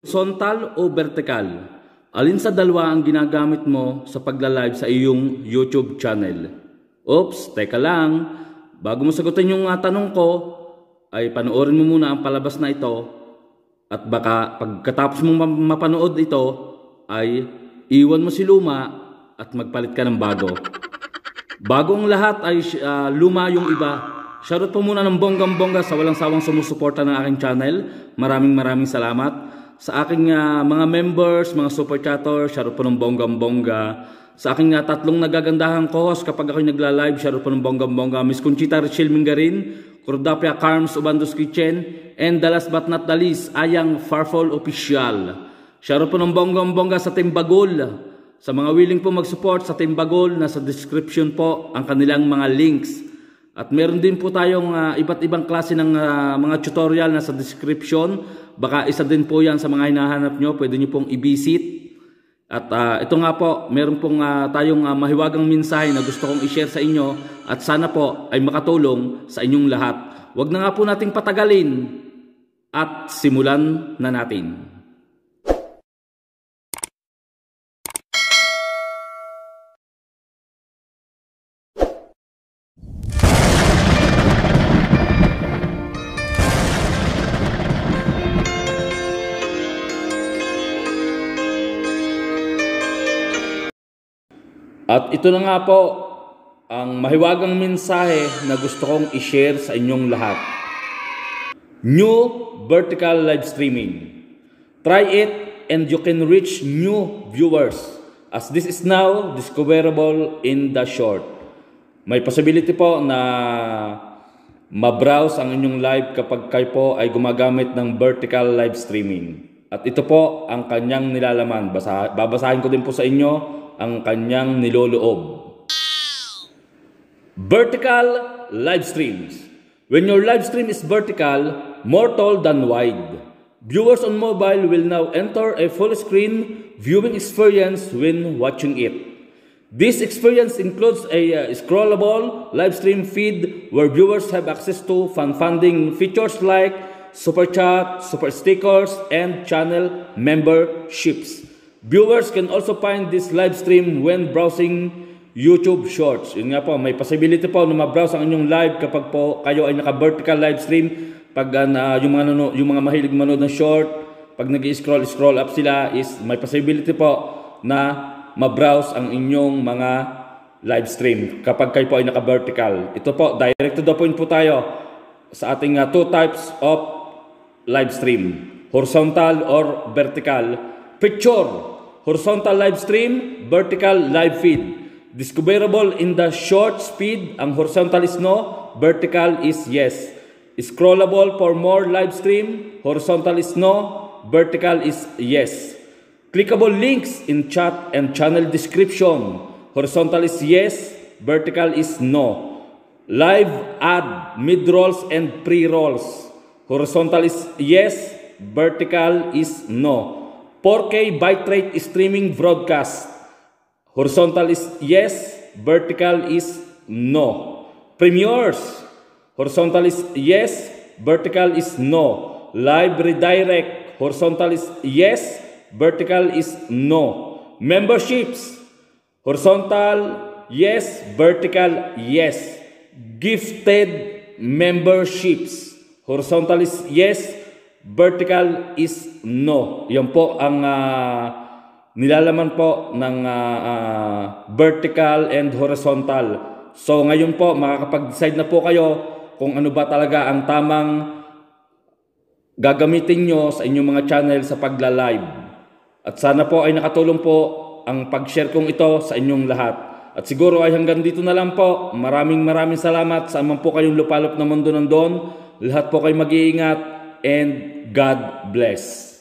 Horizontal o vertical? Alin sa dalawa ang ginagamit mo sa pagla-live sa iyong YouTube channel? Oops, teka lang. Bago mo sagutin yung tanong ko, ay panoorin mo muna ang palabas na ito at baka pagkatapos mong mapanood ito ay iwan mo si luma at magpalit ka ng bago. Bago ang lahat ay luma yung iba. Shoutout po muna ng bonggang-bongga sa walang sawang sumusuporta ng aking channel. Maraming salamat. Sa aking mga members, mga super chatter, shoutout po ng bonggang-bongga. Sa aking tatlong nagagandahang co-host kapag ako'y nagla-live, shoutout po ng bonggang-bongga. Miss Conchita Richelle Mingarin, Cordapia Carms Ubandos Kitchen, and the last but not the least, Ayang Farfol Official. Shoutout po ng bonggang-bongga sa Team Bagol. Sa mga willing po mag-support sa Team Bagol, nasa description po ang kanilang mga links. At meron din po tayong iba't ibang klase ng mga tutorial na sa description. Baka isa din po yan sa mga hinahanap nyo. Pwede nyo pong i-visit. At ito nga po, meron pong tayong mahiwagang mensahe na gusto kong i-share sa inyo. At sana po ay makatulong sa inyong lahat. Huwag na nga po nating patagalin. At simulan na natin. At ito na nga po ang mahiwagang mensahe na gusto kong i-share sa inyong lahat. New vertical live streaming. Try it and you can reach new viewers as this is now discoverable in the short. May possibility po na ma-browse ang inyong live kapag kayo po ay gumagamit ng vertical live streaming. At ito po ang kanyang nilalaman. Babasahin ko din po sa inyo ang kanyang niloloob. Vertical live streams. When your live stream is vertical, more tall than wide, viewers on mobile will now enter a full screen viewing experience when watching it. This experience includes a scrollable live stream feed where viewers have access to fan-funding features like super chat, super stickers, and channel memberships. Viewers can also find this live stream when browsing YouTube Shorts. Yun nga po, may possibility po na ma-browse ang inyong live kapag po kayo ay naka-vertical live stream. Pag yung mga mahilig manood ng short, pag nag-scroll up sila, is may possibility po na ma-browse ang inyong mga live stream kapag kayo po ay naka-vertical. Ito po, direct to the point po tayo sa ating two types of live stream. Horizontal or vertical. Picture. Horizontal live stream, vertical live feed. Discoverable in the short speed, ang horizontal is no, vertical is yes. Scrollable for more live stream, horizontal is no, vertical is yes. Clickable links in chat and channel description, horizontal is yes, vertical is no. Live ad, mid-rolls and pre-rolls, horizontal is yes, vertical is no. 4K bitrate streaming broadcast. Horizontal is yes, vertical is no. Premieres. Horizontal is yes, vertical is no. Live redirect. Horizontal is yes, vertical is no. Memberships. Horizontal yes, vertical yes. Gifted memberships. Horizontal is yes, vertical is no. Yan po ang nilalaman po ng vertical and horizontal. So ngayon po makakapag-decide na po kayo kung ano ba talaga ang tamang gagamitin nyo sa inyong mga channel sa pagla-live. At sana po ay nakatulong po ang pag-share kong ito sa inyong lahat. At siguro ay hanggang dito na lang po. Maraming salamat sa amang po kayong lupalop na mundo nandun. Lahat po kayo mag-iingat. And God bless.